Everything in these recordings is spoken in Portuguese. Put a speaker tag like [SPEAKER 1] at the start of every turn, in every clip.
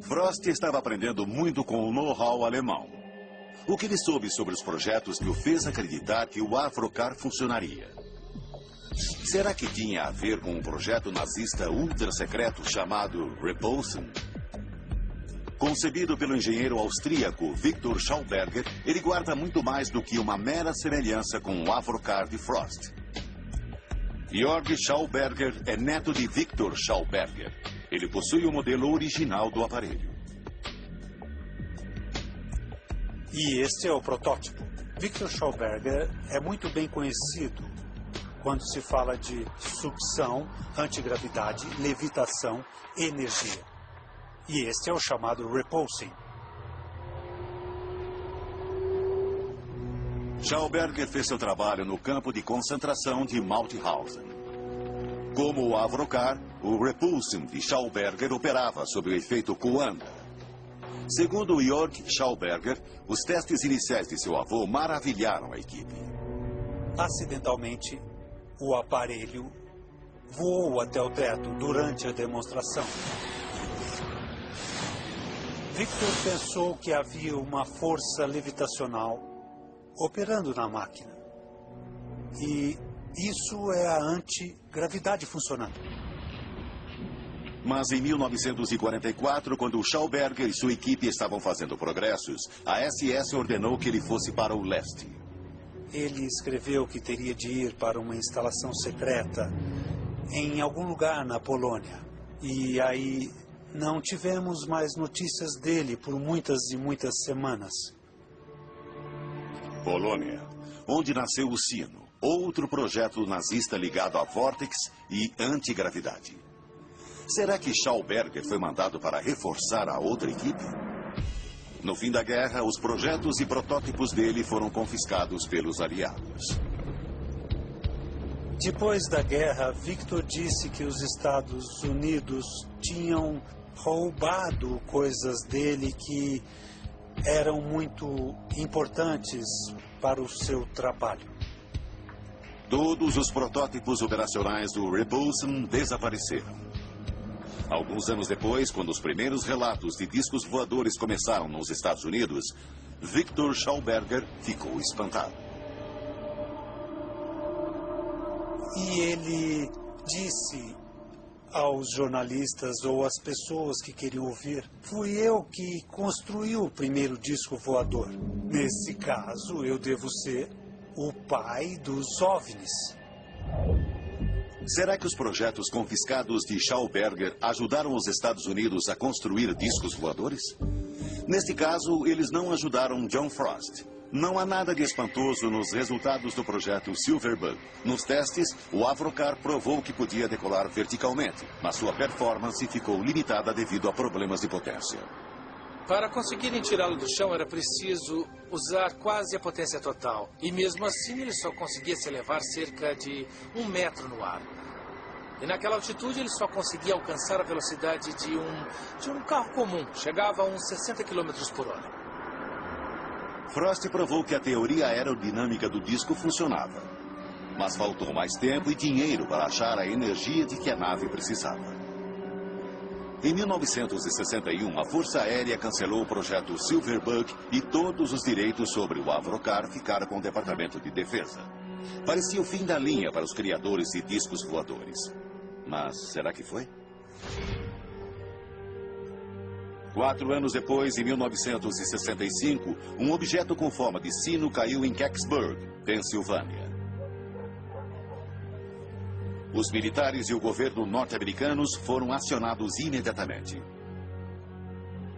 [SPEAKER 1] Frost estava aprendendo muito com o know-how alemão. O que ele soube sobre os projetos que o fez acreditar que o Avrocar funcionaria? Será que tinha a ver com um projeto nazista ultra-secreto chamado Repulsion? Concebido pelo engenheiro austríaco Victor Schauberger, ele guarda muito mais do que uma mera semelhança com o Avrocar de Frost. Georg Schauberger é neto de Victor Schauberger. Ele possui o modelo original do aparelho.
[SPEAKER 2] E este é o protótipo. Victor Schauberger é muito bem conhecido quando se fala de sucção, antigravidade, levitação, energia. E este é o chamado repulsing.
[SPEAKER 1] Schauberger fez seu trabalho no campo de concentração de Mauthausen. Como o Avrocar, o Repulsion de Schauberger operava sob o efeito Coanda. Segundo Georg Schauberger, os testes iniciais de seu avô maravilharam a equipe.
[SPEAKER 2] Acidentalmente, o aparelho voou até o teto durante a demonstração. Victor pensou que havia uma força levitacional operando na máquina. E isso é a antigravidade funcionando.
[SPEAKER 1] Mas em 1944, quando Schauberger e sua equipe estavam fazendo progressos, a SS ordenou que ele fosse para o leste.
[SPEAKER 2] Ele escreveu que teria de ir para uma instalação secreta em algum lugar na Polônia. E aí não tivemos mais notícias dele por muitas e muitas semanas.
[SPEAKER 1] Polônia, onde nasceu o Sino, outro projeto nazista ligado a vórtex e antigravidade. Será que Schauberger foi mandado para reforçar a outra equipe? No fim da guerra, os projetos e protótipos dele foram confiscados pelos aliados.
[SPEAKER 2] Depois da guerra, Victor disse que os Estados Unidos tinham roubado coisas dele que eram muito importantes para o seu trabalho.
[SPEAKER 1] Todos os protótipos operacionais do Repulsion desapareceram. Alguns anos depois, quando os primeiros relatos de discos voadores começaram nos Estados Unidos, Victor Schauberger ficou espantado.
[SPEAKER 2] E ele disse aos jornalistas ou às pessoas que queriam ouvir: fui eu que construí o primeiro disco voador. Nesse caso, eu devo ser o pai dos OVNIs.
[SPEAKER 1] Será que os projetos confiscados de Schauberger ajudaram os Estados Unidos a construir discos voadores? Neste caso, eles não ajudaram John Frost. Não há nada de espantoso nos resultados do projeto Silverbug. Nos testes, o Avrocar provou que podia decolar verticalmente, mas sua performance ficou limitada devido a problemas de potência.
[SPEAKER 3] Para conseguirem tirá-lo do chão, era preciso usar quase a potência total. E mesmo assim, ele só conseguia se elevar cerca de 1 metro no ar. E naquela altitude, ele só conseguia alcançar a velocidade de um carro comum. Chegava a uns 60 km por hora.
[SPEAKER 1] Frost provou que a teoria aerodinâmica do disco funcionava. Mas faltou mais tempo e dinheiro para achar a energia de que a nave precisava. Em 1961, a Força Aérea cancelou o projeto Silverbug e todos os direitos sobre o Avrocar ficaram com o Departamento de Defesa. Parecia o fim da linha para os criadores de discos voadores. Mas será que foi? 4 anos depois, em 1965, um objeto com forma de sino caiu em Kecksburg, Pensilvânia. Os militares e o governo norte-americanos foram acionados imediatamente.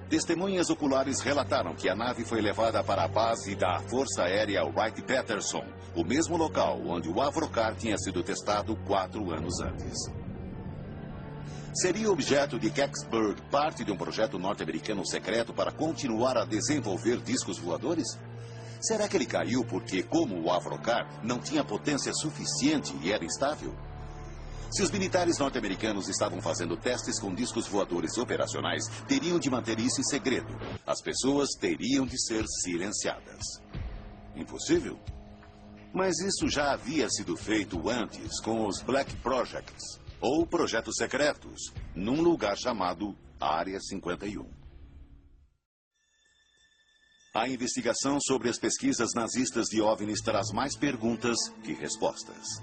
[SPEAKER 1] Testemunhas oculares relataram que a nave foi levada para a base da Força Aérea Wright-Patterson, o mesmo local onde o Avrocar tinha sido testado 4 anos antes. Seria o objeto de Kecksburg parte de um projeto norte-americano secreto para continuar a desenvolver discos voadores? Será que ele caiu porque, como o Avrocar, não tinha potência suficiente e era instável? Se os militares norte-americanos estavam fazendo testes com discos voadores operacionais, teriam de manter isso em segredo. As pessoas teriam de ser silenciadas. Impossível? Mas isso já havia sido feito antes com os Black Projects. ou projetos secretos, num lugar chamado Área 51. A investigação sobre as pesquisas nazistas de OVNIs traz mais perguntas que respostas.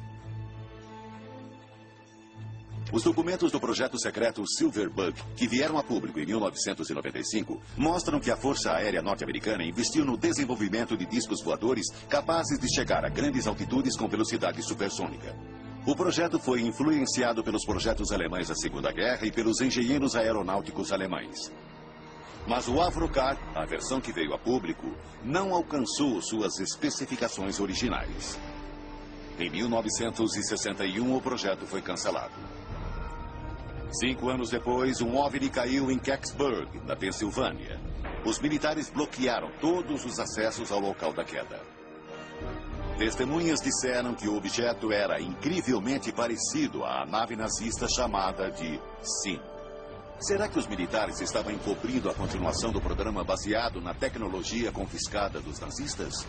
[SPEAKER 1] Os documentos do projeto secreto Silverbug, que vieram a público em 1995, mostram que a Força Aérea Norte-Americana investiu no desenvolvimento de discos voadores capazes de chegar a grandes altitudes com velocidade supersônica. O projeto foi influenciado pelos projetos alemães da Segunda Guerra e pelos engenheiros aeronáuticos alemães. Mas o Avrocar, a versão que veio a público, não alcançou suas especificações originais. Em 1961, o projeto foi cancelado. 5 anos depois, um OVNI caiu em Kecksburg, na Pensilvânia. Os militares bloquearam todos os acessos ao local da queda. Testemunhas disseram que o objeto era incrivelmente parecido à nave nazista chamada de SIN. Será que os militares estavam encobrindo a continuação do programa baseado na tecnologia confiscada dos nazistas?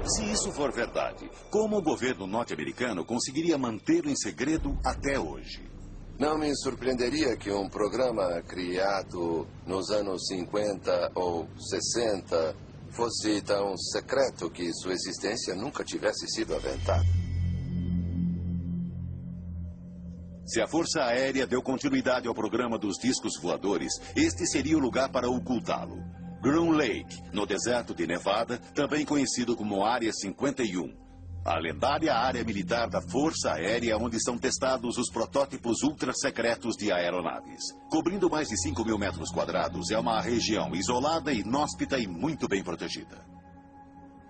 [SPEAKER 1] Se isso for verdade, como o governo norte-americano conseguiria mantê-lo em segredo até hoje?
[SPEAKER 4] Não me surpreenderia que um programa criado nos anos 50 ou 60 fosse tão secreto que sua existência nunca tivesse sido aventada.
[SPEAKER 1] Se a Força Aérea deu continuidade ao programa dos discos voadores, este seria o lugar para ocultá-lo. Groom Lake, no deserto de Nevada, também conhecido como Área 51. A lendária área militar da Força Aérea, onde são testados os protótipos ultra-secretos de aeronaves. Cobrindo mais de 5.000 metros quadrados, é uma região isolada, inóspita e muito bem protegida.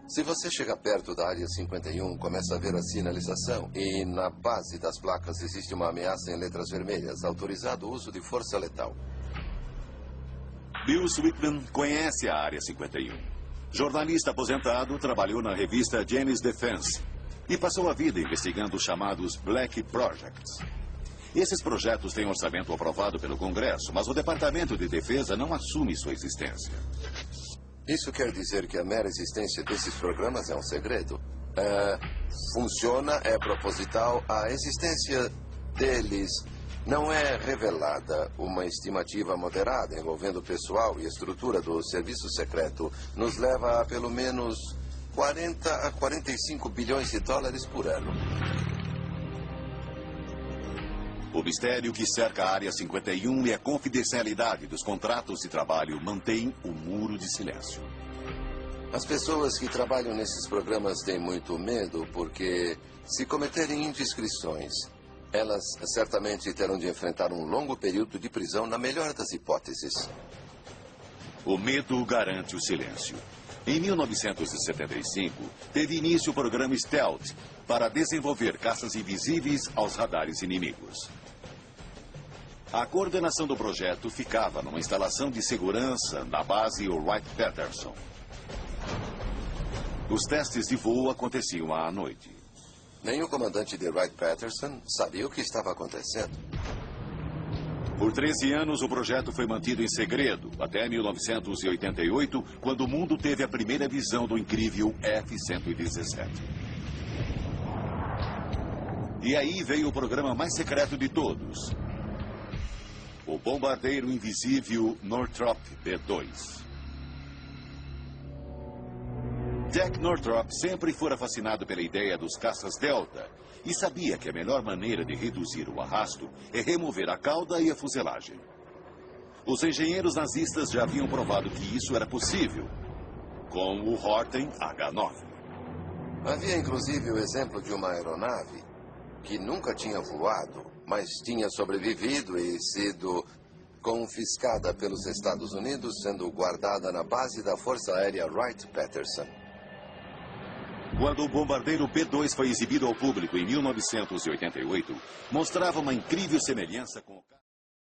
[SPEAKER 4] Se você chega perto da Área 51, começa a ver a sinalização e na base das placas existe uma ameaça em letras vermelhas, autorizado o uso de força letal.
[SPEAKER 1] Bill Sweetman conhece a Área 51. Jornalista aposentado, trabalhou na revista Jane's Defense e passou a vida investigando os chamados Black Projects. Esses projetos têm orçamento aprovado pelo Congresso, mas o Departamento de Defesa não assume sua existência.
[SPEAKER 4] Isso quer dizer que a mera existência desses programas é um segredo? Funciona, é proposital, a existência deles não é revelada. Uma estimativa moderada envolvendo o pessoal e estrutura do serviço secreto nos leva a pelo menos 40 a 45 bilhões de dólares por ano.
[SPEAKER 1] O mistério que cerca a Área 51 e a confidencialidade dos contratos de trabalho mantém o muro de silêncio.
[SPEAKER 4] As pessoas que trabalham nesses programas têm muito medo porque, se cometerem indiscrições, elas certamente terão de enfrentar um longo período de prisão, na melhor das hipóteses.
[SPEAKER 1] O medo garante o silêncio. Em 1975, teve início o programa Stealth para desenvolver caças invisíveis aos radares inimigos. A coordenação do projeto ficava numa instalação de segurança na base Wright-Patterson. Os testes de voo aconteciam à noite.
[SPEAKER 4] Nem o comandante de Wright-Patterson sabia o que estava acontecendo.
[SPEAKER 1] Por 13 anos, o projeto foi mantido em segredo, até 1988, quando o mundo teve a primeira visão do incrível F-117. E aí veio o programa mais secreto de todos, o bombardeiro invisível Northrop B-2. Jack Northrop sempre fora fascinado pela ideia dos caças Delta e sabia que a melhor maneira de reduzir o arrasto é remover a cauda e a fuselagem. Os engenheiros nazistas já haviam provado que isso era possível, com o Horten H-9.
[SPEAKER 4] Havia inclusive o exemplo de uma aeronave que nunca tinha voado, mas tinha sobrevivido e sido confiscada pelos Estados Unidos, sendo guardada na base da Força Aérea Wright-Patterson.
[SPEAKER 1] Quando o bombardeiro B-2 foi exibido ao público em 1988, mostrava uma incrível semelhança com o